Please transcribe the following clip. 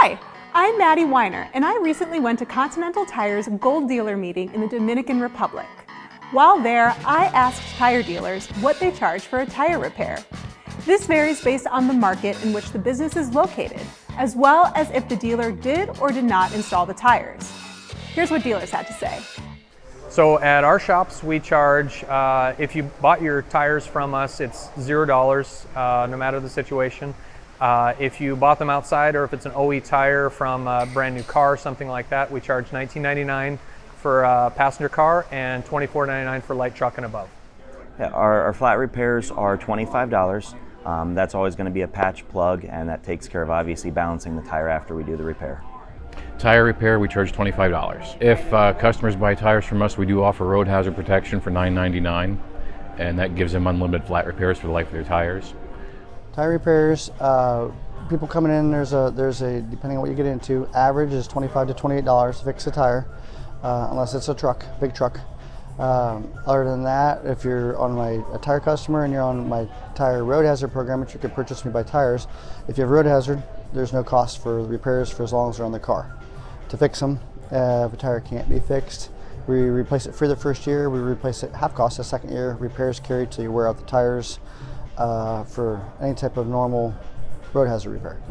Hi, I'm Maddie Weiner, and I recently went to Continental Tire's Gold dealer meeting in the Dominican Republic. While there, I asked tire dealers what they charge for a tire repair. This varies based on the market in which the business is located, as well as if the dealer did or did not install the tires. Here's what dealers had to say. So at our shops, we charge, if you bought your tires from us, it's $0, no matter the situation. If you bought them outside, or if it's an OE tire from a brand new car, something like that, we charge $19.99 for a passenger car and $24.99 for light truck and above. Yeah, our flat repairs are $25. That's always going to be a patch plug, and that takes care of obviously balancing the tire after we do the repair. Tire repair, we charge $25. If customers buy tires from us, we do offer road hazard protection for $9.99, and that gives them unlimited flat repairs for the life of their tires. Tire repairs, people coming in, there's a depending on what you get into, average is $25 to $28 to fix a tire, unless it's a truck, big truck. Other than that, if you're on a tire customer and you're on my tire road hazard program, which you can purchase me by tires, if you have road hazard, there's no cost for repairs for as long as they're on the car. To fix them, if a tire can't be fixed, we replace it for the first year, we replace it half cost the second year, repairs carried till you wear out the tires for any type of normal road hazard repair.